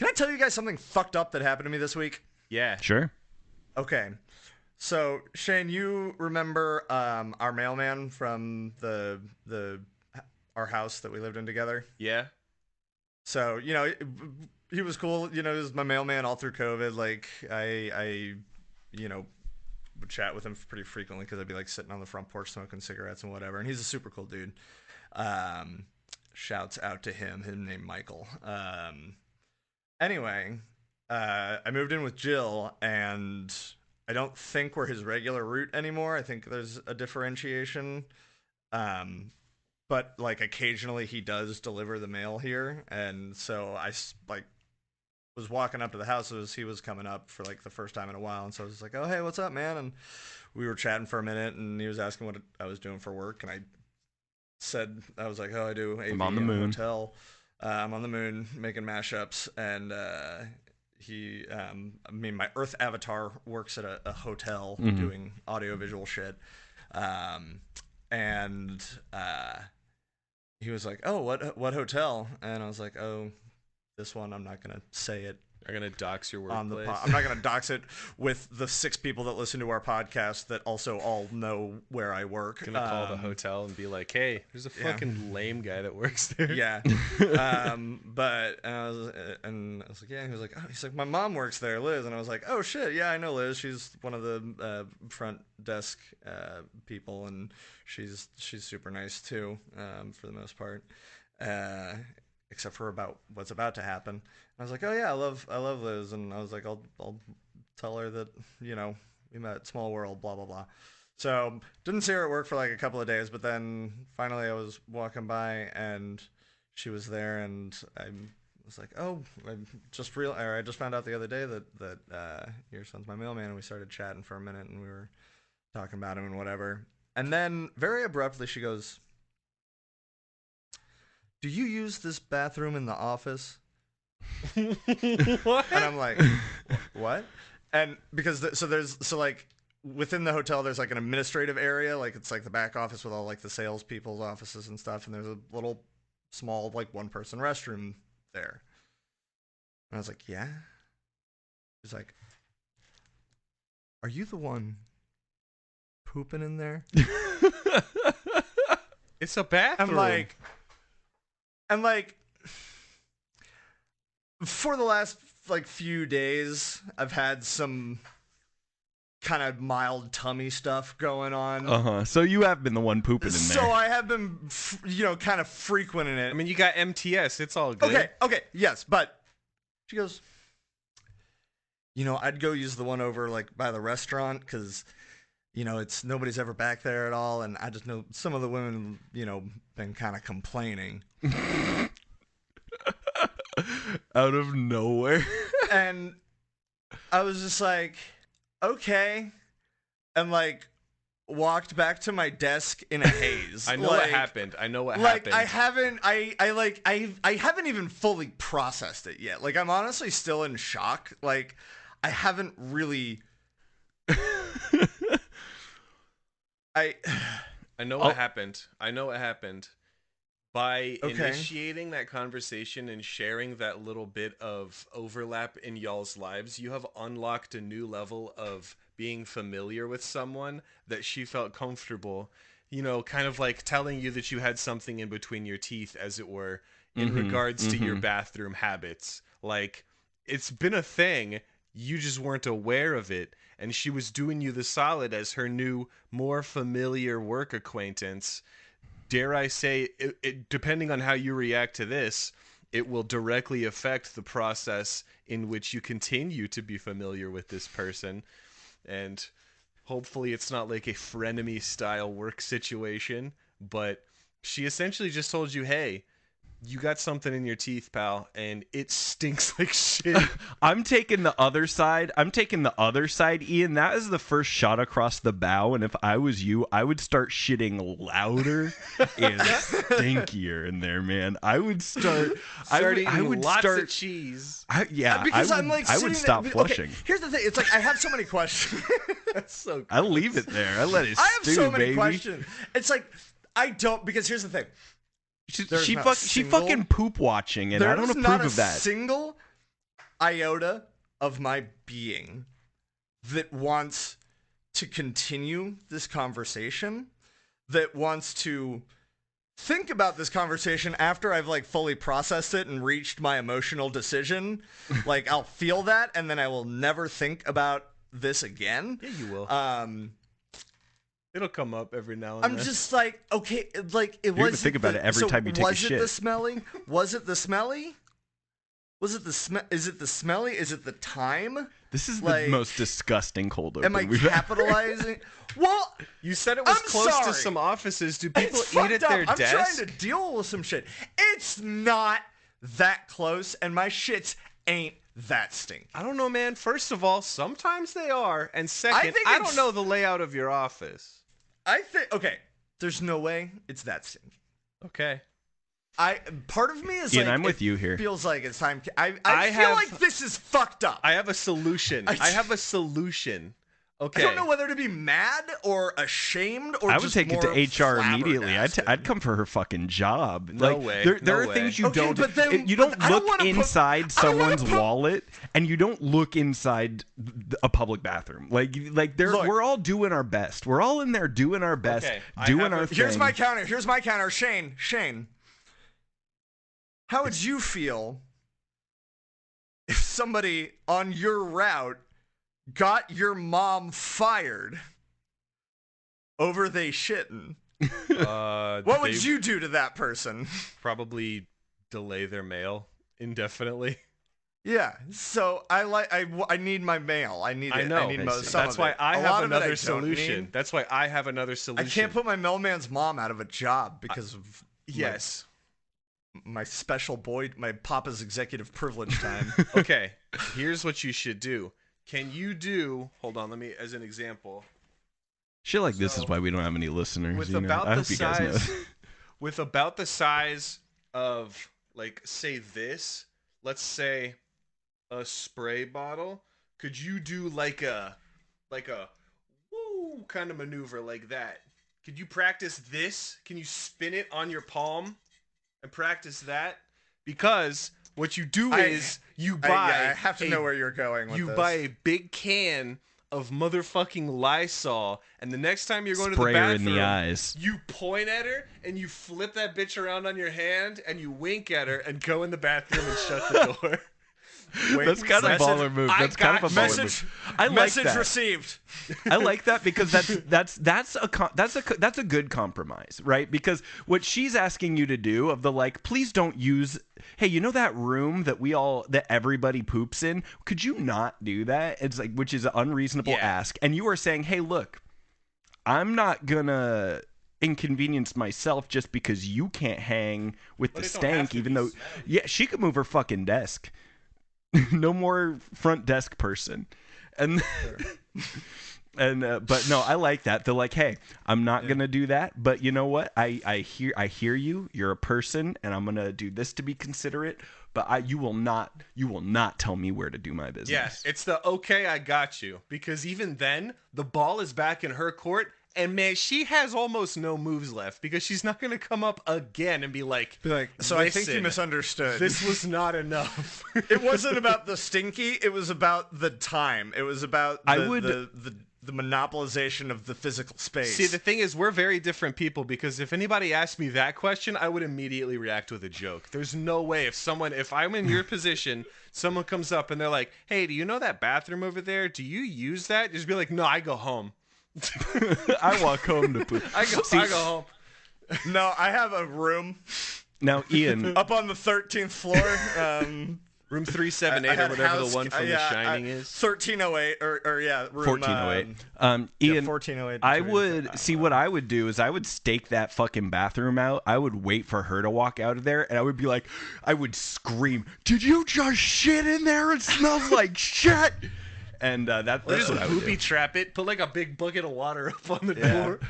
Can I tell you guys something fucked up that happened to me this week? Yeah. Sure. Okay. So, Shane, you remember our mailman from our house that we lived in together? Yeah. So, he was cool. He was my mailman all through COVID. Like, I would chat with him pretty frequently because I'd be like sitting on the front porch smoking cigarettes and whatever. And he's a super cool dude. Shouts out to him. His name Michael. Anyway, I moved in with Jill, and I don't think we're his regular route anymore. I think there's a differentiation. But like occasionally he does deliver the mail here, and so I was walking up to the house as he was coming up for like the first time in a while, and so I was like, "Oh, hey, what's up, man?" And we were chatting for a minute, and he was asking what I was doing for work, and I was like, "Oh, I do AV I'm on the in a moon. hotel. I'm on the moon making mashups," and my Earth avatar works at a hotel doing audiovisual shit, and he was like, "Oh, what hotel?" And I was like, "Oh, this one. I'm not gonna say it I'm gonna dox your on workplace. I'm not gonna dox it with the 6 people that listen to our podcast that also all know where I work." Gonna call the hotel and be like, "Hey, there's a fucking lame guy that works there." Yeah. But I was like, "Yeah." He was like, "Oh," he's like, "My mom works there, Liz." And I was like, "Oh shit, yeah, I know Liz. She's one of the front desk people, and she's super nice too, for the most part, except for about what's about to happen." I was like, "Oh yeah, I love Liz," and I was like, I'll tell her that we met, small world, blah blah blah." So didn't see her at work for like a couple of days, but then finally I was walking by and she was there, and I was like, "Oh, I just found out the other day that your son's my mailman," and we started chatting for a minute, and we were talking about him and whatever. And then very abruptly she goes, "Do you use this bathroom in the office?" What? And I'm like, "What?" And because like within the hotel there's like an administrative area, like it's like the back office with all like the salespeople's offices and stuff, and there's a little small like 1-person restroom there. And I was like, "Yeah." He's like, "Are you the one pooping in there?" It's a bathroom. I'm like, for the last like few days, I've had some kind of mild tummy stuff going on. So you have been the one pooping in there. So I have been, kind of frequenting it. I mean, you got MTS. It's all good. Okay, yes, but she goes, "I'd go use the one over like by the restaurant because, it's nobody's ever back there at all, and I just know some of the women, been kind of complaining." Out of nowhere. And I was just like, "Okay," and like walked back to my desk in a haze. I know what happened. Like I haven't even fully processed it yet. Like I'm honestly still in shock. Like I haven't really. I know what happened. By initiating that conversation and sharing that little bit of overlap in y'all's lives, you have unlocked a new level of being familiar with someone that she felt comfortable, kind of like telling you that you had something in between your teeth, as it were, in regards to your bathroom habits. Like, it's been a thing, you just weren't aware of it, and she was doing you the solid as her new, more familiar work acquaintance. Dare I say, it, depending on how you react to this, it will directly affect the process in which you continue to be familiar with this person. And hopefully it's not like a frenemy style work situation, but she essentially just told you, "Hey, you got something in your teeth, pal, and it stinks like shit." I'm taking the other side, Ian. That is the first shot across the bow, and if I was you, I would start shitting louder and stinkier in there, man. I would start eating lots of cheese. Because I would stop flushing. Okay, here's the thing. It's like I have so many questions. That's so gross. I leave it there. I let it stew, I have so many baby. questions. It's like I don't, because here's the thing. She fucking poop watching, and I don't approve of that. Single iota of my being that wants to continue this conversation, that wants to think about this conversation after I've like fully processed it and reached my emotional decision, like I'll feel that and then I will never think about this again. Yeah, you will. It'll come up every now and I'm then. just like, okay, like it You're was. gonna think about it every time you take a shit. Was it the smelling? Was it the smelly? Was it the smell? Is it the smelly? Is it the time? This is like, the most disgusting cold open Am I we've ever. capitalizing? Well, You said it was I'm close to sorry. some offices. Do people it's eat at fucked their up. desk? I'm trying to deal with some shit. It's not that close, and my shits ain't that stink. I don't know, man. First of all, sometimes they are, and second, think I it's- don't know the layout of your office. I think okay. There's no way it's that stinky. Okay. Part of me is Ian, like, I'm with you here. Feels like it's time. I I feel have- like this is fucked up. I have a solution. I- I have a solution. Okay. I don't know whether to be mad or ashamed or I would just take it more to HR immediately. flabbergasted. I'd come for her fucking job. No like, way. There No are way. things you Okay, don't. but then- You don't but I don't look wanna put- inside I don't wanna someone's put- wallet, and you don't look inside a public bathroom. Like Look. we're all doing our best. We're all in there doing our best, Okay, I doing have our a- thing. Here's my counter. Shane. How would you feel if somebody on your route got your mom fired over they shitting? What would you do to that person? probably delay their mail indefinitely? Yeah, so I need my mail. I need it. I know. I need some That's of why it. I A have lot of it I another don't solution. need. That's why I have another I solution. can't put my mailman's mom out of a job because of Yes. my special boy, my papa's executive privilege time. Okay. Here's what you should do. Can you do? Hold on. Let me, as an example. Shit like this is So, why we don't have any listeners. With you know? about I the hope you guys know. size, with about the size of, like, say this. Let's say a spray bottle. Could you do like a woo kind of maneuver like that? Could you practice this? Can you spin it on your palm and practice that? Because what you do is you buy. I have to know where you're going with You this. buy a big can of motherfucking Lysol, and the next time you're going Spray to the her bathroom, in the eyes. you point at her and you flip that bitch around on your hand and you wink at her and go in the bathroom and shut the door. That's kind of a Message- baller move. I That's kind of a got baller message. move. I like Message that. received. I like that because that's a good compromise, right? Because what she's asking you to do of the like, please don't use. Hey, you know that room that everybody poops in? Could you not do that? It's like, which is an unreasonable Yeah. ask, and you are saying, hey, look, I'm not gonna inconvenience myself just because you can't hang with But the it don't have stank, to even be though, smelly. yeah, she could move her fucking desk. No more front desk person. And but no, I like that. They're like, hey, I'm not gonna do that, but you know what? I hear you. You're a person, and I'm gonna do this to be considerate. But you will not tell me where to do my business. Yes, it's the okay, I got you. Because even then, the ball is back in her court, and man, she has almost no moves left because she's not going to come up again and be like, So I think you "Listen, misunderstood. This was not enough. It wasn't about the stinky. It was about the time. It was about the monopolization of the physical space. See, the thing is, we're very different people because if anybody asked me that question, I would immediately react with a joke. There's no way if I'm in your position, someone comes up and they're like, hey, do you know that bathroom over there? Do you use that? Just be like, no, I go home. I walk home to poop. I go home. No, I have a room Now, Ian, up on the 13th floor. Room 378 I or had whatever house- the one from The Shining is. 1308 or yeah, room 1408. Yeah, Ian, 1408. I would see what I would do is I would stake that fucking bathroom out. I would wait for her to walk out of there, and I would be like, I would scream, "Did you just shit in there? It smells like shit!" And Or that's just what I would booby do. trap it. Put like a big bucket of water up on the door.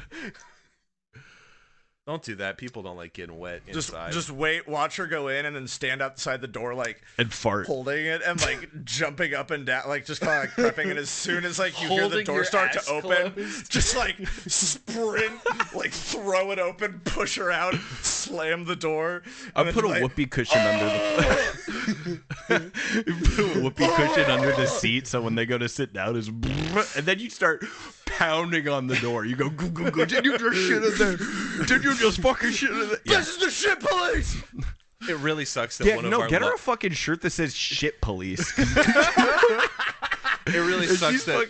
Don't do that. People don't like getting wet inside. Just wait, watch her go in, and then stand outside the door, like And fart. holding it and like jumping up and down, like just kind of like prepping. And as soon as like you hear the Holding door your start to ass open, closed. just like sprint, like throw it open, push her out, slam the door. I and put a then, like, whoopee cushion under the you put a whoopee cushion under the seat so when they go to sit down is and then you start pounding on the door. You go, go, go, go. Did you just shit in there? Did you just fucking shit in there? Yeah. This is the shit police. It really sucks that Yeah, one of no, our get her a fucking shirt that says shit police. It really sucks She's that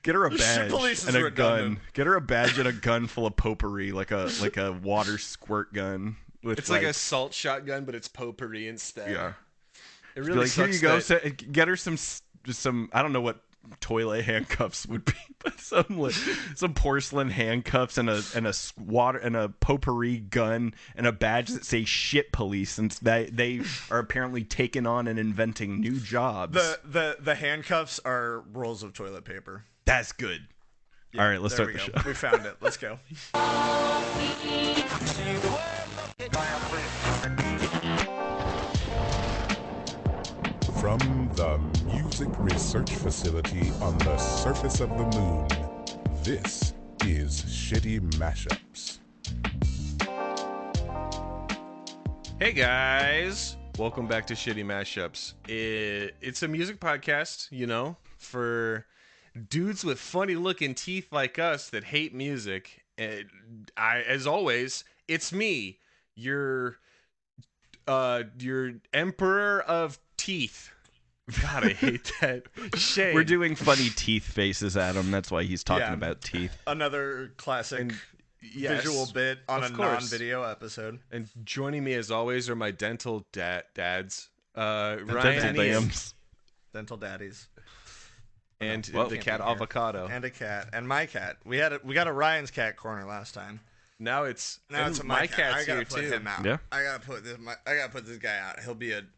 get her a Shit badge police is and a redundant. gun. Get her a badge and a gun full of potpourri, like a water squirt gun. With it's like a salt shotgun, but it's potpourri instead. yeah. It Be really like, here sucks you go. that- Get her some. I don't know what toilet handcuffs would be, but some porcelain handcuffs and a potpourri gun and a badge that say shit police, since they are apparently taking on and inventing new jobs. The handcuffs are rolls of toilet paper. That's good. All right, let's There start we the go. show. We found it. Let's go. From the Music Research Facility on the surface of the moon, this is Shitty Mashups. Hey guys, welcome back to Shitty Mashups. It's a music podcast, you know, for dudes with funny looking teeth like us that hate music. And as always, it's me, your emperor of teeth. God, I hate that. Shame. We're doing funny teeth faces at him. That's why he's talking Yeah. about teeth. Another classic And yes, visual bit on a of course. non-video episode. And joining me as always are my dental dads, Ryan Dental and Ian, dams. Dental daddies. and Well, the can't cat be here. Avocado. And a cat. And my cat. We got a Ryan's cat corner last time. Now it's Now and it's a my my cat. I cat's gotta here put too. him out. Yeah. I gotta put this guy out.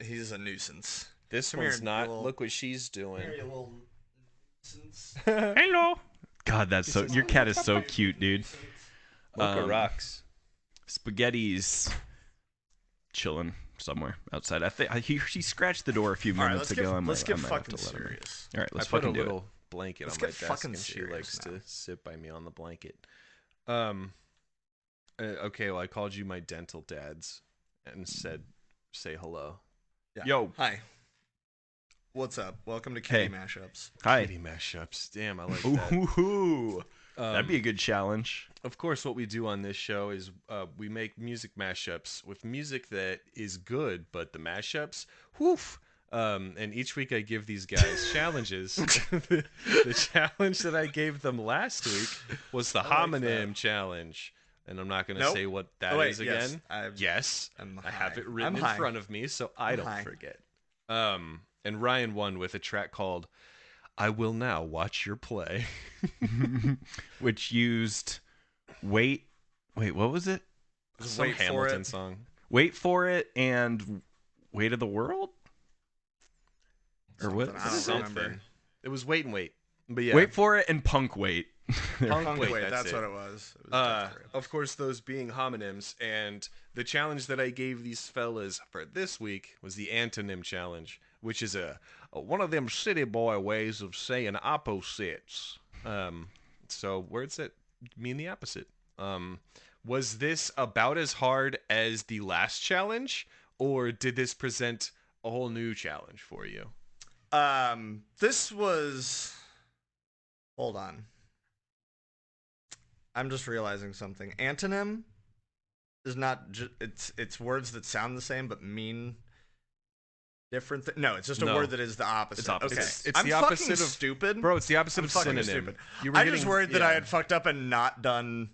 He's a nuisance. This Come one's here, not. you little- Look what she's doing. you little nuisance. Hello. God, that's so. Your cat is so cute, dude. Mocha rocks. Spaghetti's chilling somewhere outside. I think she scratched the door a few All right, minutes let's ago. get, I might- let's I get might have fucking to let her in. serious. All right, let's I put a fucking do little it. blanket Let's on my get desk, fucking and she serious likes now. to sit by me on the blanket. Okay, well, I called you my dental dads and said, say hello. Yeah. Yo. Hi. What's up? Welcome to Hey. Kitty Mashups. Hi. Kitty mashups. Damn, I like that. Ooh, that'd be a good challenge. Of course, what we do on this show is we make music mashups with music that is good, but the mashups, whoof. And each week I give these guys challenges. The challenge that I gave them last week was the like homonym that. challenge. And I'm not going to Nope. say what that is Oh, wait, again. yes. Yes, I'm I have high. it written I'm in high. front of me so I I'm don't high. forget. And Ryan won with a track called I Will Now Watch Your Play. Which used what was it? Some Wait for Hamilton it. song. Wait for it and Weight of the World? Or what? Something, I don't Something. remember. It was Wait and Wait. But yeah. Wait for it and Punk Wait. Punk Wait, Wait, that's it. what it was. It was desperate. Of course, those being homonyms, and the challenge that I gave these fellas for this week was the antonym challenge, which is a one of them city boy ways of saying opposites. So words that mean the opposite. Was this about as hard as the last challenge, or did this present a whole new challenge for you? This was. Hold on. I'm just realizing something. Antonym is not. It's words that sound the same but mean different. No, it's just a No. word that is the opposite. It's opposite. Okay, It's I'm the fucking opposite of- stupid, Bro, it's the opposite I'm of fucking synonym. stupid. You were I getting- just worried that I yeah. had fucked up and not done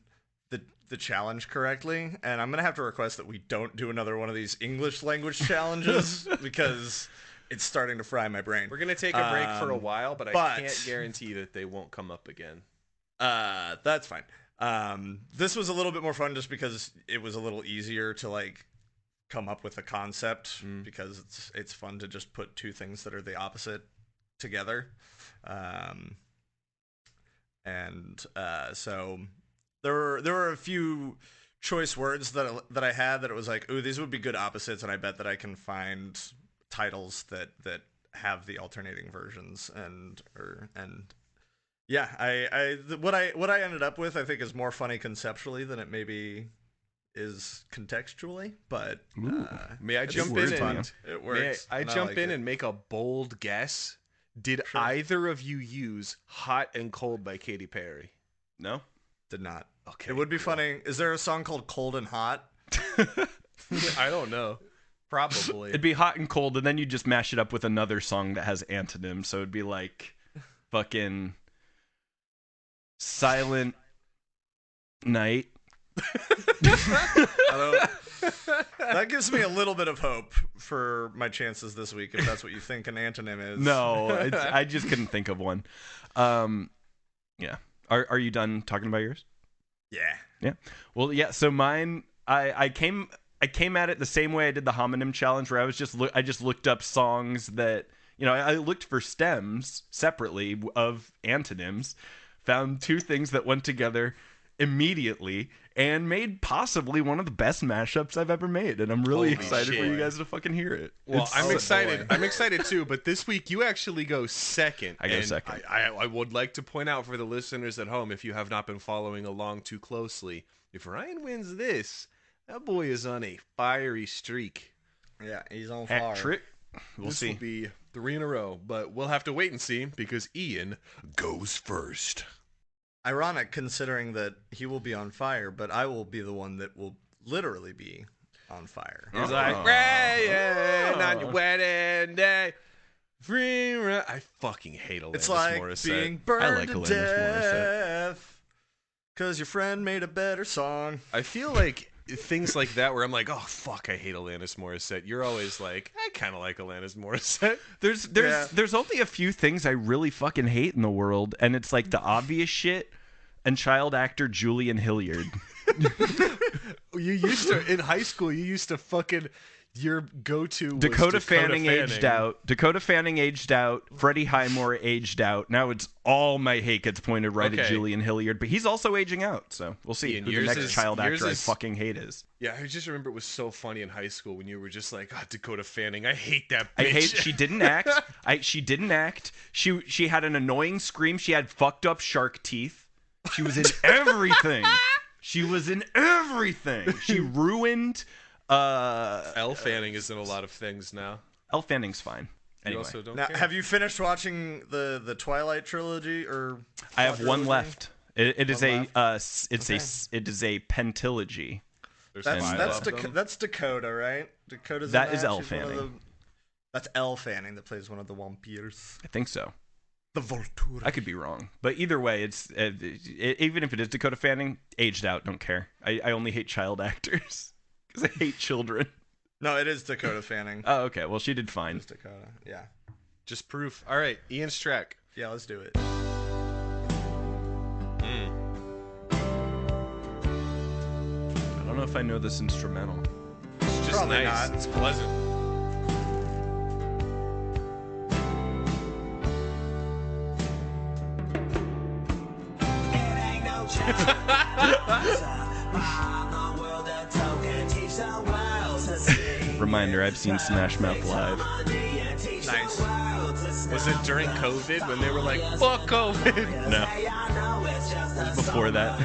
the challenge correctly, and I'm gonna have to request that we don't do another one of these English language challenges because it's starting to fry my brain. We're gonna take a break for a while, but I but- can't guarantee that they won't come up again. That's fine. This was a little bit more fun just because it was a little easier to like come up with a concept because it's fun to just put two things that are the opposite together. So there were a few choice words that I had that it was like, ooh, these would be good opposites, and I bet that I can find titles that have the alternating versions and yeah, what I ended up with I think is more funny conceptually than it maybe is contextually, but May I it's jump it's in fun. and It may works. I and jump like in it. and make a bold guess? Did Sure. either of you use "Hot and Cold" by Katy Perry? No. Did not. Okay, It would be cool. funny. Is there a song called Cold and Hot? I don't know. Probably. It'd be hot and cold, and then you just mash it up with another song that has Antonym. So it'd be like fucking Silent Night. That gives me a little bit of hope for my chances this week, if that's what you think an antonym is. No, I just couldn't think of one. Yeah. Are you done talking about yours? Yeah. Yeah. Well, yeah. So mine, I came at it the same way I did the homonym challenge, where I just looked up songs that, you know, I looked for stems separately of antonyms, found two things that went together immediately, and made possibly one of the best mashups I've ever made. And I'm really Holy excited for shit. you guys to fucking hear it. Well, It's- I'm Oh, excited. boy. I'm excited too. But this week you actually go second. I go And second. I would like to point out for the listeners at home, if you have not been following along too closely, if Ryan wins this, that boy is on a fiery streak. Yeah, he's on hat fire. trick. We'll This see. will be 3 in a row, but we'll have to wait and see because Ian goes first. Ironic, considering that he will be on fire, but I will be the one that will literally be on fire. He's Oh. like, Ryan, on your wedding day. I fucking hate Alanis It's like Morissette. being burned like to Alanis Morissette. death because your friend made a better song. I feel like things like that where I'm like, oh fuck, I hate Alanis Morissette. You're always like, I kind of like Alanis Morissette. There's only a few things I really fucking hate in the world, and it's like the obvious shit and child actor Julian Hilliard. You used to in high school. You used to fucking your go-to was Dakota Fanning aged out. Dakota Fanning aged out. Freddie Highmore aged out. Now it's all my hate gets pointed right at Okay. Julian Hilliard, but he's also aging out. So we'll see Ian, who the yours next is- child yours actor I is- fucking hate is. Yeah, I just remember it was so funny in high school when you were just like, oh, Dakota Fanning. I hate that I bitch. hate. She didn't act. She didn't act. She had an annoying scream. She had fucked up shark teeth. She was in everything. She was in everything. She ruined. Elle Fanning is in a lot of things now. Elle Fanning's fine. You Anyway, also don't Now, care. have you finished watching the Twilight trilogy or? I have one quadrilogy? left. It is One a left? it is a pentalogy. There's That's five that's of them. that's Dakota, right? Dakota's in That is that. Elle She's one of Fanning. That's Elle Fanning that plays one of the vampires. I think so. The Voltura. I could be wrong, but either way, it's even if it is Dakota Fanning, aged out. Don't care. I only hate child actors because I hate children. No, it is Dakota Fanning. Oh, okay. Well, she did fine. It's Dakota. Yeah. Just proof. All right, Ian's track. Yeah, let's do it. I don't know if I know this instrumental. It's just Probably nice. not. It's pleasant. Reminder: I've seen Smash Mouth live. Nice. Was it during COVID when they were like, fuck COVID? No, before that.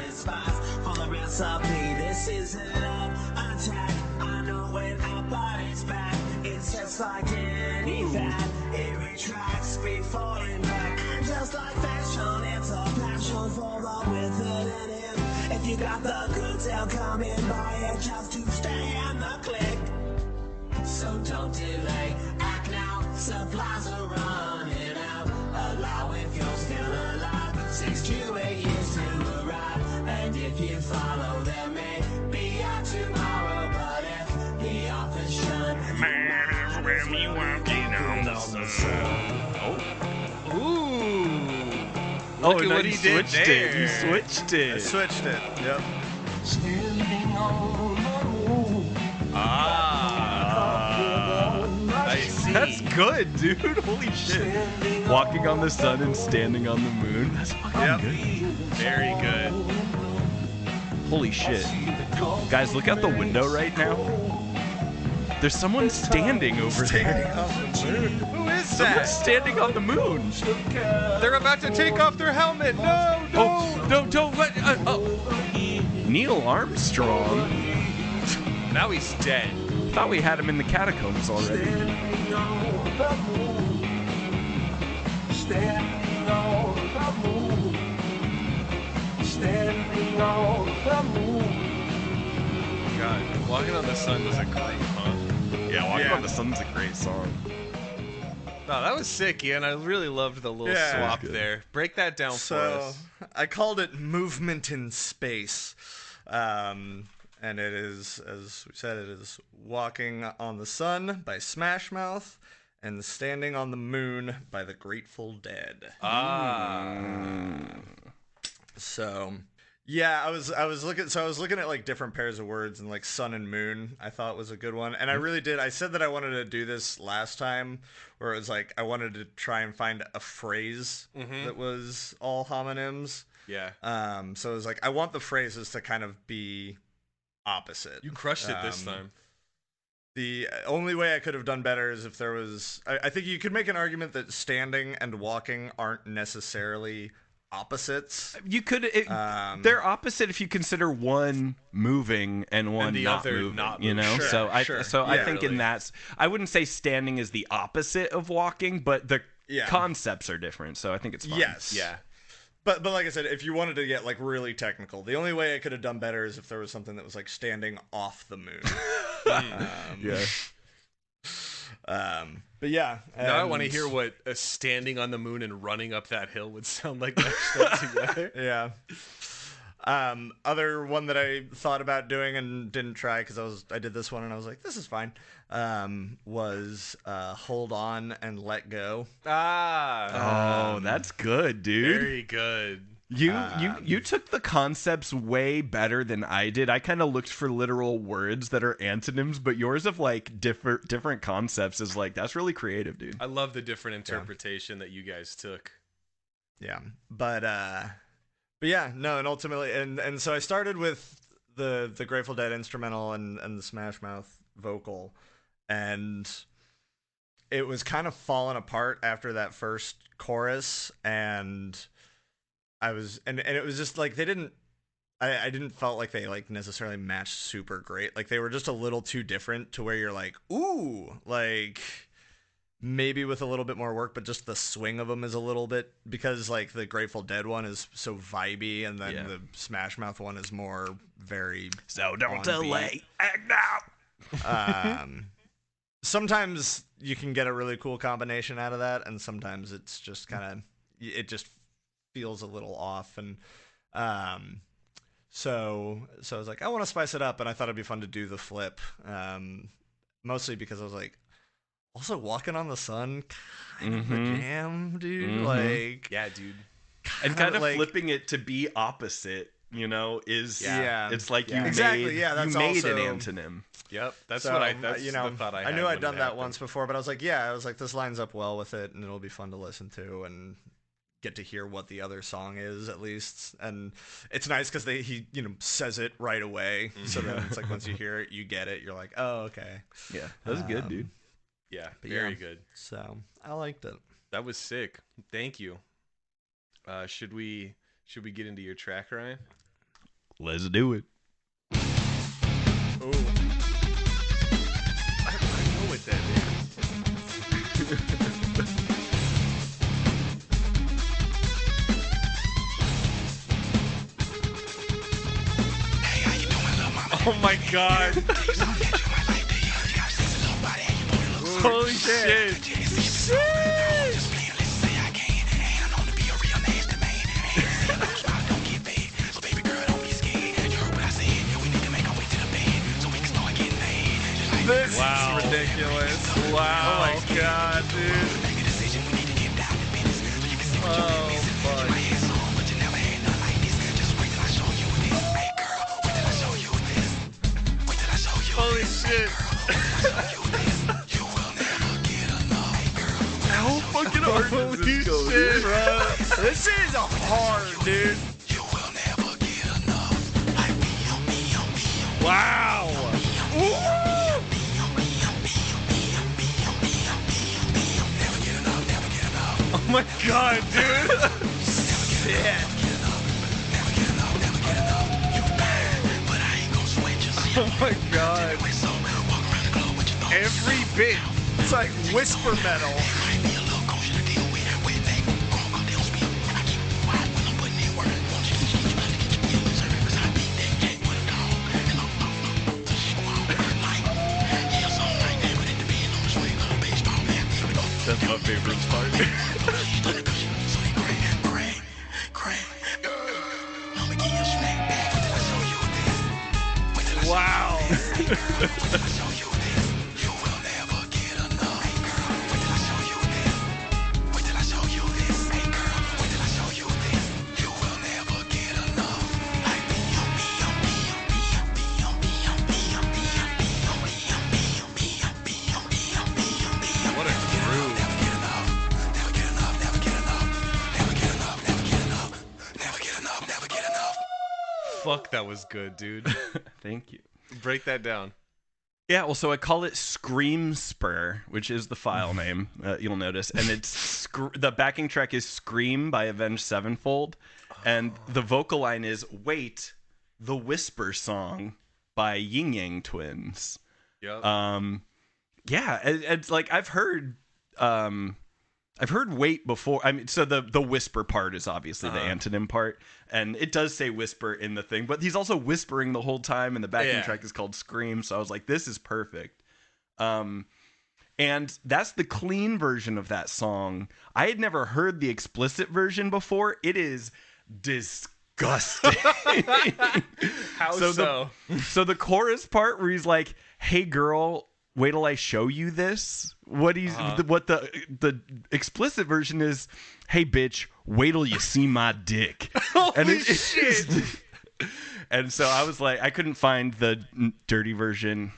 If you got the goods, they'll come and buy it just to stay in the click. So don't delay, act now, supplies are running out. Allow if you're still alive, 6 to 8 years to arrive. And if you follow, there may be a tomorrow. But if the office shut, Oh, Look at no, what you he did switched it. You there. switched I it. switched it. Yep. standing on the moon. I see. That's good, dude. Holy shit. Walking on the sun and standing on the moon. That's fucking Yep. good. Very good. Holy shit. Guys, look out the window right now. There's someone standing over there. Who is Someone's that? standing on the moon. They're about to take off their helmet. No, no. Oh, no, don't let. Neil Armstrong. Now he's dead. Thought we had him in the catacombs already. Standing on the moon. Standing on the moon. Standing on the moon. God, Walking on the Sun was a great song. Yeah, Walking on the Sun's a great song. No, that was sick, Ian. I really loved the little Yeah. swap Good. there. Break that down for So us. I called it Movement in Space. And it is, as we said, it is Walking on the Sun by Smash Mouth and Standing on the Moon by the Grateful Dead. So yeah, I was looking at like different pairs of words, and like sun and moon I thought was a good one. And I really did. I said that I wanted to do this last time, where it was like I wanted to try and find a phrase that was all homonyms. Yeah. So it was like I want the phrases to kind of be opposite. You crushed it this time. The only way I could have done better is if there was. I think you could make an argument that standing and walking aren't necessarily opposites. You could. They're opposite if you consider one moving and one the not other moving. not You know, moving. Sure, I sure. I Yeah, think in really. that I wouldn't say standing is the opposite of walking, but the Yeah. concepts are different. So I think it's fine. Yes. Yeah. But like I said, if you wanted to get like really technical, the only way I could have done better is if there was something that was like standing off the moon. Yeah. But yeah. Now I want to and- hear what a standing on the moon and running up that hill would sound like mashed up together. Yeah. Other one that I thought about doing and didn't try because I did this one and I was like, this is fine. Was Hold On and Let Go. Oh, that's good, dude. Very good. You took the concepts way better than I did. I kind of looked for literal words that are antonyms, but yours of like different concepts is like that's really creative, dude. I love the different interpretation that you guys took. Yeah. But yeah, no, and ultimately and so I started with the Grateful Dead instrumental and the Smash Mouth vocal, and it was kind of falling apart after that first chorus, and I was and it was just like they didn't I didn't felt like they like necessarily matched super great. Like they were just a little too different to where you're like, ooh, like maybe with a little bit more work, but just the swing of them is a little bit, because like the Grateful Dead one is so vibey, and then the Smash Mouth one is more very So don't on delay. beat. Act now. Sometimes you can get a really cool combination out of that, and sometimes it's just kind of it just feels a little off. And so I was like, I want to spice it up, and I thought it'd be fun to do the flip, mostly because I was like, also Walking on the Sun, kind of a jam, dude. Like, Yeah, dude. And kind of like, flipping it to be opposite, you know, is Yeah. it's like you Exactly, made yeah, that's you made also- an antonym. Yep. That's so, what that's you know, the thought I I had knew when I'd it done that happened. once before, but I was like, yeah, I was like, this lines up well with it, and it'll be fun to listen to and get to hear what the other song is at least. And it's nice because he says it right away, so then it's like once you hear it, you get it. You're like, oh, okay. Yeah, that was good, dude. Yeah, But very yeah. good. So I liked it. That was sick. Thank you. Should we get into your track, Ryan? Let's do it. Oh. I know what that is. Oh my god. Holy shit. This Wow. is ridiculous. Wow. Oh my god, dude. Oh fuck. Holy shit. How fucking hard does this go, Shit, dude? bro. This is hard, dude. my god, dude. Shit. Oh my god. Every bit. It's like whisper metal. That's my favorite part. Wow. What a groove. Fuck, that was good, dude. Thank you. Break that down. Yeah, well, so I call it Scream Spur, which is the file name, you'll notice. And it's the backing track is Scream by Avenged Sevenfold. And the vocal line is Wait, the Whisper Song by Yin Yang Twins. Yep. Yeah, it's like I've heard Wait before. I mean, so the whisper part is obviously the antonym part, and it does say whisper in the thing, but he's also whispering the whole time, and the backing track is called Scream, so I was like, this is perfect. And that's the clean version of that song. I had never heard the explicit version before. It is disgusting. How so? So the chorus part where he's like, "Hey girl, wait till I show you this." What the explicit version is, "Hey bitch, wait till you see my dick." Holy shit. And so I was like, I couldn't find the dirty version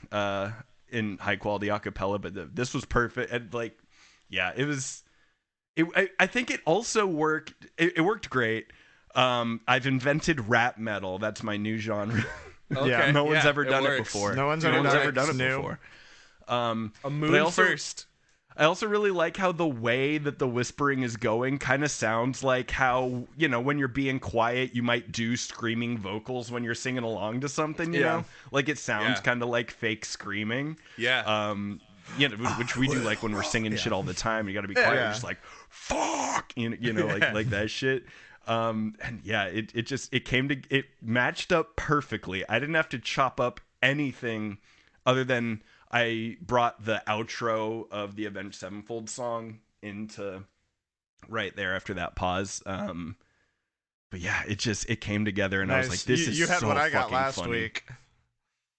in high quality acapella, but this was perfect. And like, yeah, it was. I think it also worked. It worked great. I've invented rap metal. That's my new genre. Okay, no one's ever it done it works. before. No one's ever done it before. A moon first. I also really like how the way that the whispering is going kind of sounds like how, you know, when you're being quiet, you might do screaming vocals when you're singing along to something, you know? Like it sounds kind of like fake screaming. Yeah. You know, which we do like when we're singing shit all the time. You got to be quiet. You're just like, fuck, you know, like that shit. And yeah, it matched up perfectly. I didn't have to chop up anything other than I brought the outro of the Avenged Sevenfold song into right there after that pause. But yeah, it came together, and Nice. I was like, "This is you had so what I got fucking last funny." week.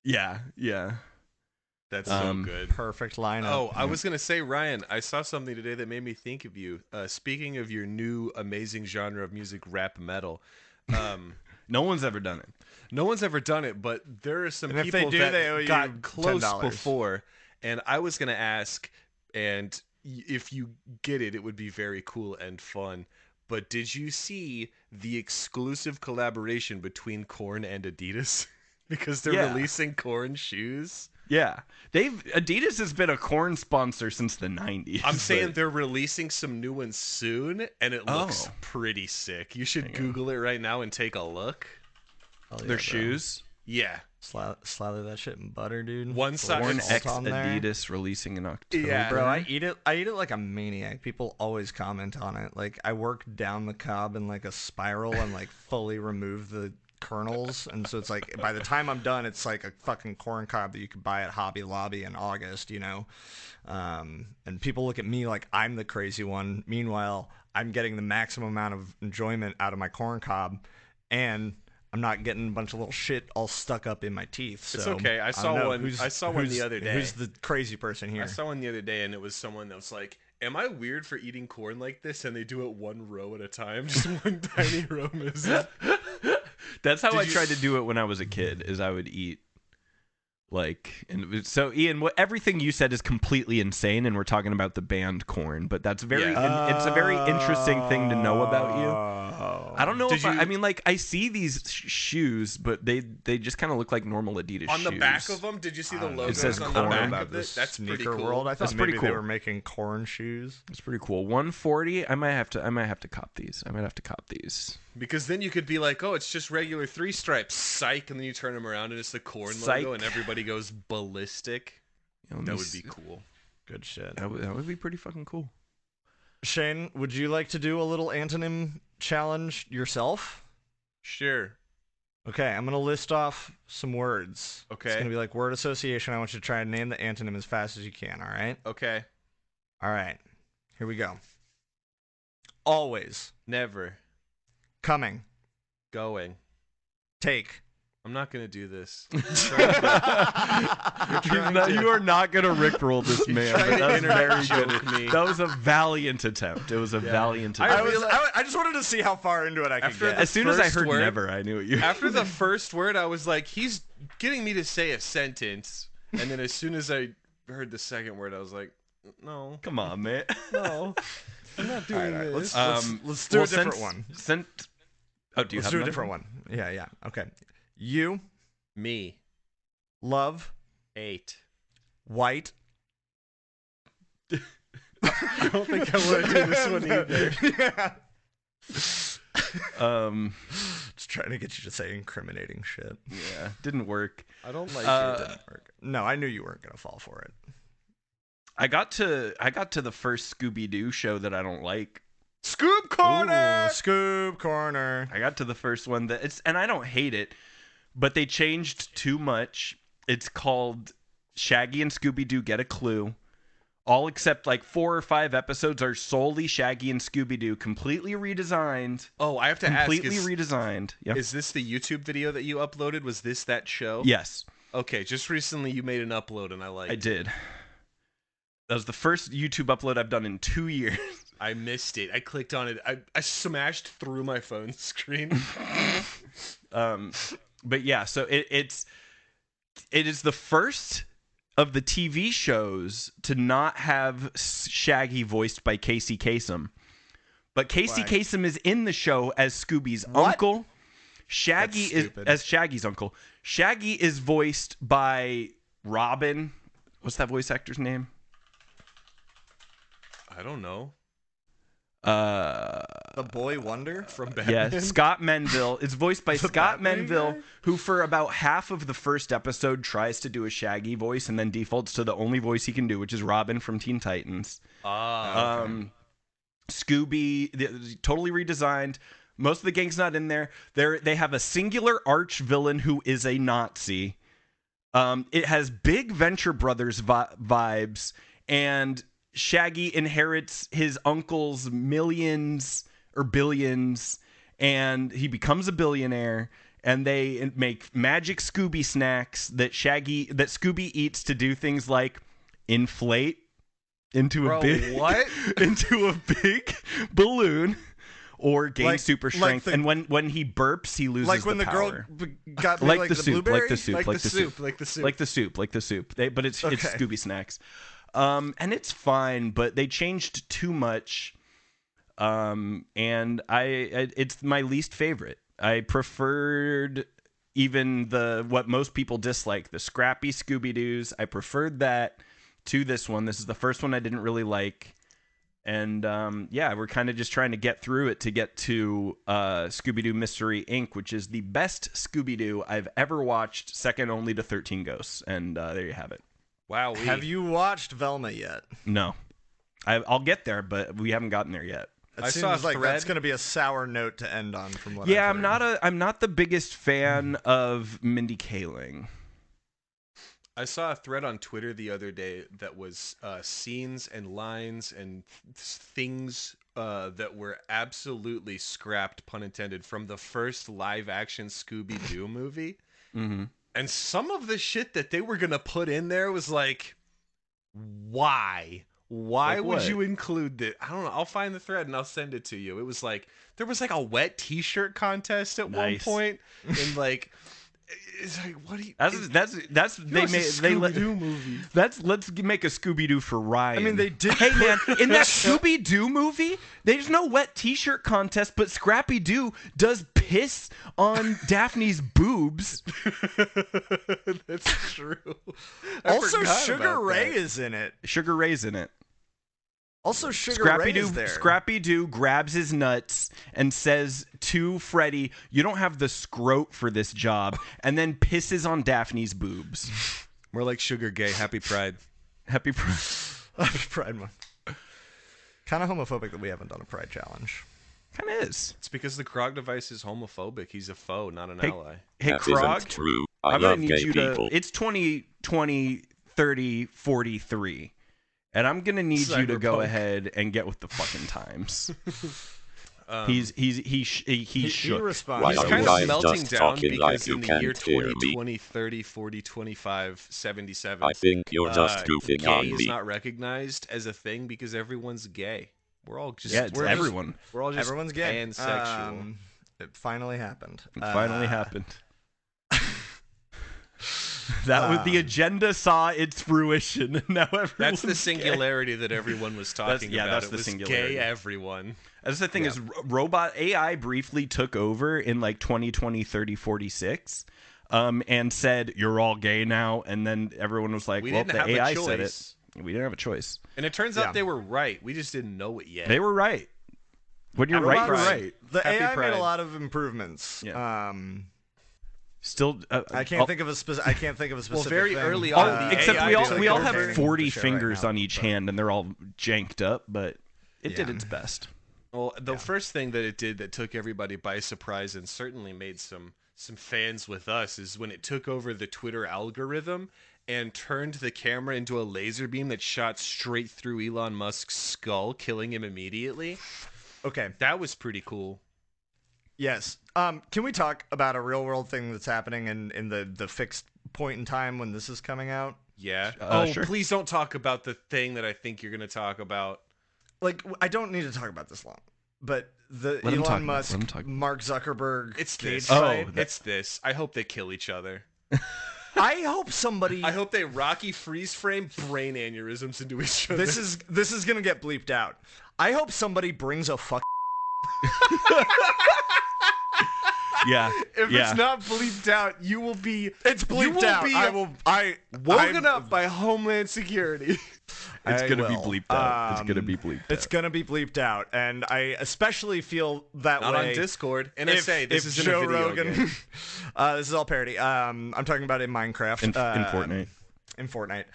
Yeah. That's so good. Perfect lineup. Oh, I was going to say, Ryan, I saw something today that made me think of you. Speaking of your new amazing genre of music, rap metal. No one's ever done it. No one's ever done it, but there are some And if people they do, they owe that you got close $10. before. And I was going to ask, and if you get it, it would be very cool and fun. But did you see the exclusive collaboration between Korn and Adidas? Because they're releasing Korn shoes. Yeah, Adidas has been a Korn sponsor since the 90s. I'm saying they're releasing some new ones soon, and it looks Oh. pretty sick. You should Google it right now and take a look. Hell yeah, their bro. shoes. Yeah. Slather that shit in butter, dude. One side- Korn It's X on there. Adidas releasing in October. Yeah. Bro, I eat it like a maniac. People always comment on it. Like I work down the cob in like a spiral and like fully remove the kernels, and so it's like by the time I'm done, it's like a fucking corn cob that you could buy at Hobby Lobby in August, you know. And people look at me like I'm the crazy one. Meanwhile, I'm getting the maximum amount of enjoyment out of my corn cob, and I'm not getting a bunch of little shit all stuck up in my teeth. So It's okay. I don't saw know. one. I saw one the other day. Who's the crazy person here? I saw one the other day, and it was someone that was like, "Am I weird for eating corn like this?" And they do it one row at a time, just one tiny row missing. That's how I tried to do it when I was a kid. Is I would eat Like, and so Ian, everything you said is completely insane, and we're talking about the band Korn, but that's very, it's a very interesting thing to know about you. I don't know I mean, like, I see these shoes, but they just kind of look like normal Adidas on shoes. the back of them. Did you see the logos It says on Korn the back about of this it? That's pretty sneaker cool. world. I thought That's pretty maybe cool. they were making Korn shoes. It's pretty cool. 140. I might have to cop these. Because then you could be like, oh, it's just regular 3 stripes, psych, and then you turn them around and it's the Korn Psych. logo, and everybody goes ballistic. That would be cool. Good shit. That would be pretty fucking cool. Shane, would you like to do a little antonym challenge yourself? Sure. Okay, I'm going to list off some words. Okay. It's going to be like word association. I want you to try and name the antonym as fast as you can, all right? Okay. All right. Here we go. Always. Never. Coming. Going. Take. I'm not going to do this. You are not gonna rickroll this man. But that was very good. Me. That was a valiant attempt. It was a valiant attempt. I just wanted to see how far into it I could get. As soon as I first heard word- never, I knew what you. After the first word, I was like, he's getting me to say a sentence. And then as soon as I heard the second word, I was like, no. Come on, man. No. I'm not doing this. Let's do a different one. Oh, do you Let's have do a another different one. Yeah. Okay. You, Me. love, 8. white. I don't think I want to do this one either. Yeah. Just trying to get you to say incriminating shit. Yeah, didn't work. I don't like It didn't work. No, I knew you weren't gonna fall for it. I got to the first Scooby-Doo show that I don't like. Scoop corner. Ooh, scoop corner. I got to the first one and I don't hate it, but they changed too much. It's called Shaggy and Scooby-Doo Get a Clue. All except like 4 or 5 episodes are solely Shaggy and Scooby-Doo, completely redesigned. Oh, I have to completely ask. redesigned. Yep. Is this the YouTube video that you uploaded? Was this that show? Yes, Okay, just recently you made an upload and I liked I did. That was the first YouTube upload I've done in 2 years. I missed it. I clicked on it. I smashed through my phone screen. But yeah, so it is the first of the TV shows to not have Shaggy voiced by Casey Kasem. But Casey Kasem is in the show as Scooby's uncle. Shaggy is as Shaggy's uncle. Shaggy is voiced by Robin. What's that voice actor's name? I don't know. The Boy Wonder From Batman? Yeah, Scott Menville. It's voiced by Scott Batman Menville, guy? who for about half of the first episode tries to do a Shaggy voice and then defaults to the only voice he can do, which is Robin from Teen Titans. Scooby, totally redesigned. Most of the gang's not in there. They have a singular arch villain who is a Nazi. It has big Venture Brothers vibes, and Shaggy inherits his uncle's millions or billions, and he becomes a billionaire. And they make magic Scooby snacks that Scooby eats to do things like inflate into a big balloon, or gain super strength. And when he burps, he loses like when the power. girl got like like the the soup, blueberry? like the soup, like the soup, like the soup. like the soup, like the soup. But it's Okay. Scooby snacks, and it's fine. But they changed too much, and it's my least favorite. I preferred even what most people dislike, the scrappy Scooby-Doos. I preferred that to this one. This is the first one I didn't really like. And yeah, we're kind of just trying to get through it to get to Scooby-Doo Mystery Inc., which is the best Scooby-Doo I've ever watched, second only to 13 Ghosts. And there you have it. Wow. Have you watched Velma yet? No. I'll get there, but we haven't gotten there yet. It I seems saw a like thread. that's going to be a sour note to end on from what Yeah, I've heard. I'm not the biggest fan of Mindy Kaling. I saw a thread on Twitter the other day that was scenes and lines and things that were absolutely scrapped, pun intended, from the first live-action Scooby-Doo movie. Mm-hmm. And some of the shit that they were going to put in there was like, why? Why Like would what? you include that? I don't know. I'll find the thread and I'll send it to you. It was like, there was like a wet t-shirt contest at one Nice. point, and like, It's like, what do you? That's they made they let movie. let's make a Scooby Doo for Ryan. I mean, they did. Hey man, in that Scooby Doo movie, there's no wet T-shirt contest, but Scrappy Doo does piss on Daphne's boobs. That's true. Also, Sugar Ray is in it. Sugar Ray's in it. Also, Sugar Ray is there. Scrappy Doo grabs his nuts and says to Freddy, "You don't have the scrote for this job," and then pisses on Daphne's boobs. More like Sugar Gay. Happy Pride. Happy Pride. Happy Pride Month. Kind of homophobic that we haven't done a Pride challenge. Kind of is. It's because the Krog device is homophobic. He's a foe, not an ally. Hey, That Krog, isn't true. I I'm going love to need gay you people. to... It's 20, 30, 43. And I'm going to need you to go Cyberpunk. ahead and get with the fucking times. He's He shook. responds. Why He's are you kind guys of melting just down talking like because you in the can't year hear 20, me? 20, 30, 40, 25, 77, I think you're just goofing gay on is me. not recognized as a thing because everyone's gay. We're all just Yeah, it's we're just- everyone. we're all just Everyone's gay. pansexual. It finally happened. It finally happened. That was the agenda saw its fruition. And now everyone's That's the gay. singularity that everyone was talking about. that's It the was singularity. gay everyone. That's the thing is robot AI briefly took over in like 2020, 30, 46 and said, "You're all gay now." And then everyone was like, We well, didn't the have AI a said it. choice. We didn't have a choice. And it turns Yeah. out they were right. We just didn't know it yet. They were right. When you're right, you're Robots- right. The Happy AI Pride. made a lot of improvements. Yeah. Still, I can't think of a specific. very thing. early on, the except AI we all took we all over. have 40 To share right fingers now, on each but- hand, and they're all janked up, but it did Yeah. its best. Well, the first thing that it did that took everybody by surprise and certainly made some fans with us is when it took over the Twitter algorithm and turned the camera into a laser beam that shot straight through Elon Musk's skull, killing him immediately. Okay. That was pretty cool. Yes. Can we talk about a real world thing that's happening in the fixed point in time when this is coming out? Yeah. Sure. Please don't talk about the thing that I think you're going to talk about. Like, I don't need to talk about this long, but the Let him talk Elon about it. Musk, Let him talk about it. Mark Zuckerberg It's cage this. fight. It's this. I hope they kill each other. I hope somebody. I hope they Rocky freeze frame brain aneurysms into each other. this is gonna get bleeped out. I hope somebody brings a fuck. Yeah. If yeah. it's not bleeped out, you will be. It's you bleeped will out. Be I will. I woken up by Homeland Security. It's I gonna be will. bleeped out. It's gonna be bleeped It's out. gonna be bleeped out, and I especially feel that Not way. on Discord. And If, NSA, this if isn't Joe a video Rogan, game. this is all parody. I'm talking about in Minecraft. In Fortnite. In Fortnite.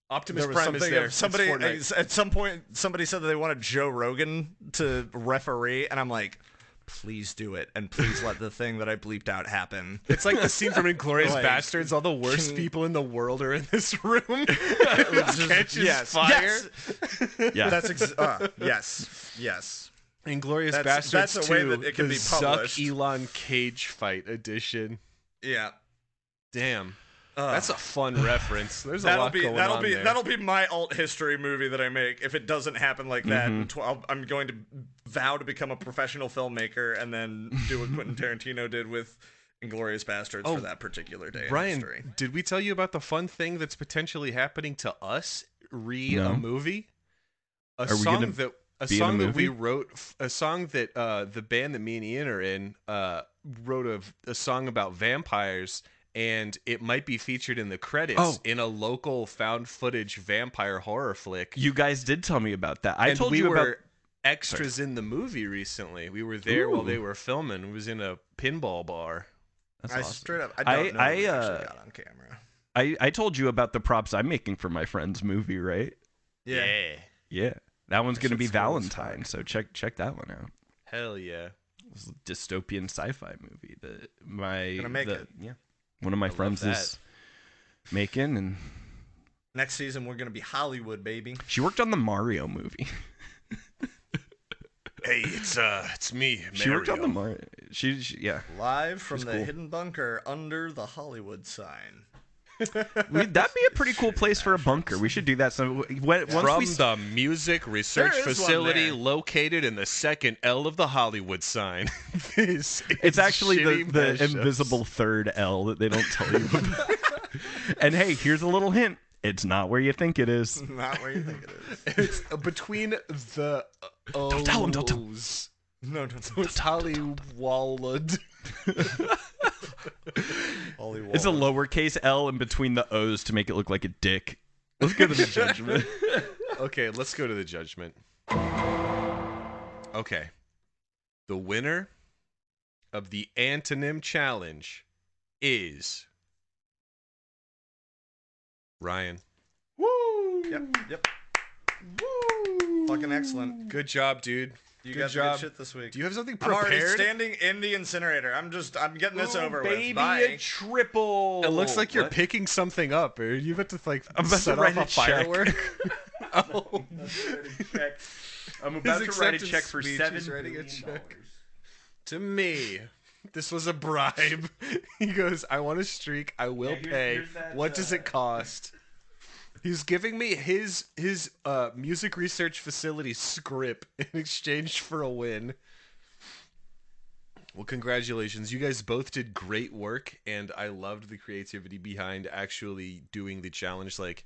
Optimus There was Prime is something there. of somebody It's Fortnite. at some point somebody said that they wanted Joe Rogan to referee, and I'm like, please do it, and please let the thing that I bleeped out happen. It's like the scene from Inglourious Like, Bastards. All the worst can- people in the world are in this room. It catches yes, fire. yes, Yeah. that's yes. Inglourious That's Bastards a way 2, that it can the be published. Zuck Elon Cage fight edition. Yeah. Damn. That's a fun reference. There's a That'll lot be going that'll on be there. that'll be my alt history movie that I make if it doesn't happen like that. I'm going to vow to become a professional filmmaker and then do what Quentin Tarantino did with Inglourious Bastards for that particular day in Brian, history. did we tell you about the fun thing that's potentially happening to us? No. A movie? A Are we song gonna that a be in a song that we movie? wrote, a song that the band that me and Ian are in wrote a song about vampires, and it might be featured in the credits in a local found footage vampire horror flick. You guys did tell me about that. I And told we you were about. extras in the movie recently. We were there while Ooh. they were filming. It was in a pinball bar. That's I awesome. straight up I don't know if we actually got on camera. I told you about the props I'm making for my friend's movie, right? Yeah. Yeah. That one's gonna be shit's cool as Valentine, fuck. so check that one out. Hell yeah. It's a dystopian sci-fi movie that my Gonna make it. Yeah, one of my friends that. is making, and Next season we're gonna be Hollywood, baby. she worked on the Mario movie. Hey, it's me, Mario. She worked on the Mario. She yeah. Live from She's the cool. hidden bunker under the Hollywood sign. That'd be a pretty cool place for a bunker. We should do that. So once From we the Music Research There is one Facility there. located in the second L of the Hollywood sign. This it's is actually Shitty the Mashups. invisible third L that they don't tell you about. And hey, here's a little hint. It's not where you think it is. Not where you think it is. It's between the O's. Don't tell him, don't tell No, don't. It's Hollywalled. It's a lowercase L in between the O's to make it look like a dick. Let's go to the judgment. Okay, let's go to the judgment. Okay. The winner of the Antonym Challenge is Ryan. Yep. Woo! Fucking excellent. Good job, dude. You Good got job. good shit this week. Do you have something I'm already prepared? standing in the incinerator. I'm getting this over baby, with. Bye. a triple. It looks like you're What? picking something up. Are you about to I'm about set to write off a check. firework? Oh. I'm about His to write a acceptance check for speech, $7 he's writing a million. check. To me, this was a bribe. He goes, I want a streak. I will Yeah, pay. here's that, What does it cost? He's giving me his music research facility script in exchange for a win. Well, congratulations. You guys both did great work, and I loved the creativity behind actually doing the challenge. Like,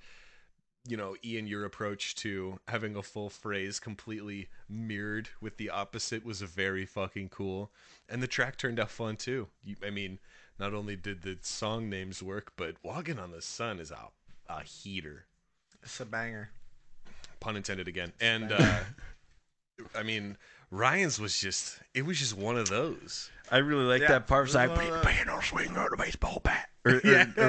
you know, Ian, your approach to having a full phrase completely mirrored with the opposite was very fucking cool. And the track turned out fun, too. I mean, not only did the song names work, but Walking on the Sun is a heater. It's a banger. Pun intended again. And, I mean, Ryan's was just one of those. I really like Yeah, that part. It's this like, is one of those. playing on swing on a baseball bat. Or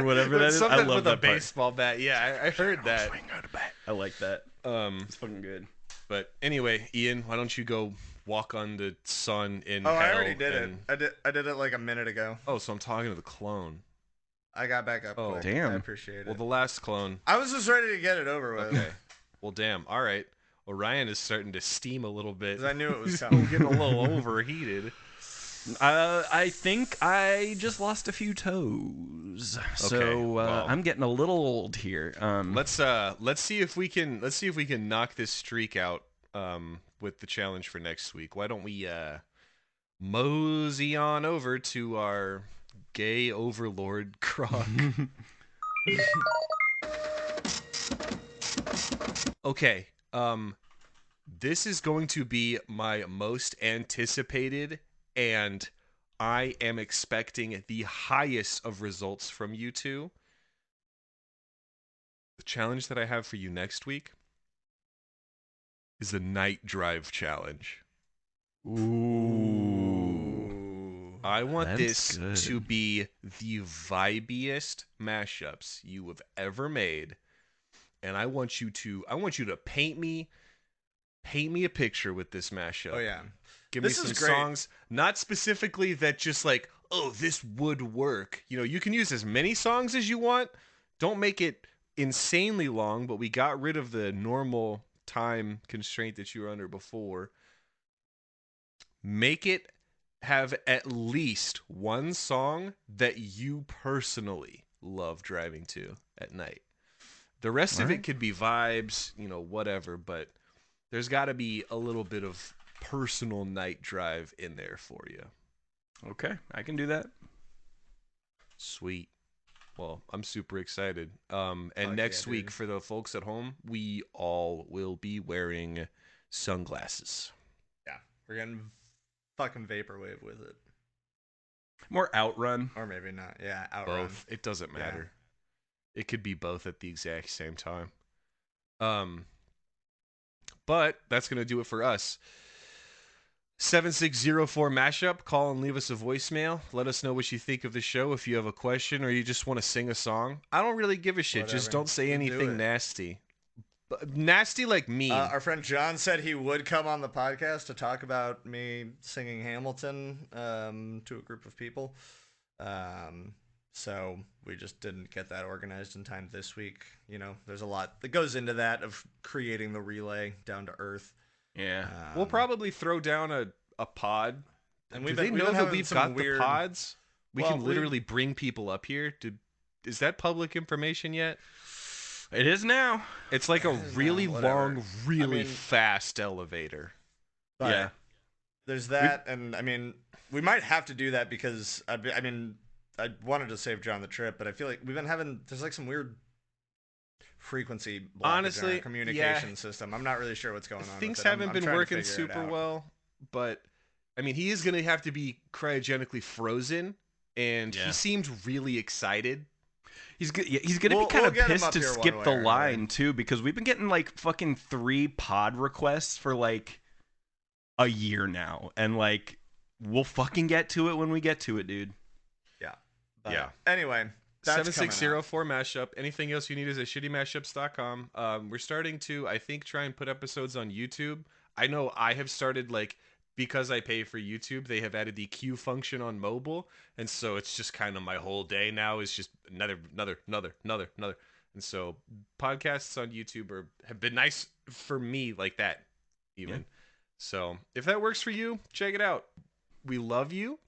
whatever But that is. I something love with that a part. baseball bat. Yeah, I heard that. Swing on a bat. I like that. It's fucking good. But anyway, Ian, why don't you go walk on the sun in Oh, hell? I already did and- it. I did it like a minute ago. Oh, so I'm talking to the clone. I got back up. Oh, quick. damn. I appreciate it. Well, the last clone. I was just ready to get it over with. Okay. Well, damn. All right. Well, Ryan is starting to steam a little bit. 'Cause I knew it was He's coming. getting a little overheated. I think I just lost a few toes, so well. I'm getting a little old here. Let's see if we can knock this streak out with the challenge for next week. Why don't we mosey on over to our gay overlord Croc? Okay. This is going to be my most anticipated, and I am expecting the highest of results from you two. The challenge that I have for you next week is the night drive challenge. Ooh, I want That's this good. to be the vibiest mashups you have ever made. And I want you to paint me a picture with this mashup. Oh yeah. Give This me some is great. songs, not specifically that just like, oh, this would work. You know, you can use as many songs as you want. Don't make it insanely long, but we got rid of the normal time constraint that you were under before. Make it have at least one song that you personally love driving to at night. The rest of it could be vibes, you know, whatever, but there's got to be a little bit of personal night drive in there for you. okay, I can do that. Sweet. Well, I'm super excited. And Fuck next yeah, week dude. for the folks at home, we all will be wearing sunglasses. Yeah. We're getting fucking vaporwave with it. More outrun. Or maybe not. Yeah, outrun. Both. It doesn't Yeah. matter. It could be both at the exact same time. But that's going to do it for us. 7604 mashup. Call and leave us a voicemail. Let us know what you think of the show. If you have a question or you just want to sing a song, I don't really give a shit. Just Whatever. don't say Do anything it. nasty. But nasty like me. Our friend John said he would come on the podcast to talk about me singing Hamilton to a group of people. So we just didn't get that organized in time this week. You know, there's a lot that goes into that of creating the relay down to earth. Yeah. We'll probably throw down a pod. And Do we've they been know that having we've some got weird- the pods? We Well, can literally bring people up here. is that public information yet? It is now. It's like a really whatever. long, really I mean- fast elevator. But Yeah. there's that, and I mean, we might have to do that because I mean, I wanted to save John the trip, but I feel like we've been having there's like some weird frequency blockage in Honestly, our communication yeah. system. I'm not really sure what's going on. Things with it. haven't I'm been trying to working figure it super out. well, but I mean, he is going to have to be cryogenically frozen, and Yeah. he seemed really excited. He's gonna We'll be kind of get him pissed up to here one skip way the or another. line too, because we've been getting like fucking 3 pod requests for like a year now, and like we'll fucking get to it when we get to it, dude. Yeah. But Yeah. Anyway, that's 7604 mashup. Anything else you need is at shittymashups.com. We're starting to, I think, try and put episodes on YouTube. I know I have started, like, because I pay for YouTube, they have added the queue function on mobile, and so it's just kind of my whole day now is just another. And so podcasts on YouTube have been nice for me like that, even. Yeah. So if that works for you, check it out. We love you.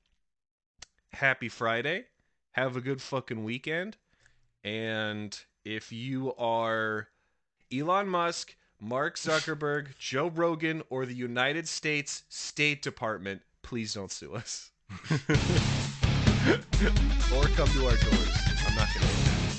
Happy Friday. Have a good fucking weekend. And if you are Elon Musk, Mark Zuckerberg, Joe Rogan, or the United States State Department, please don't sue us. Or come to our doors. I'm not going to do that.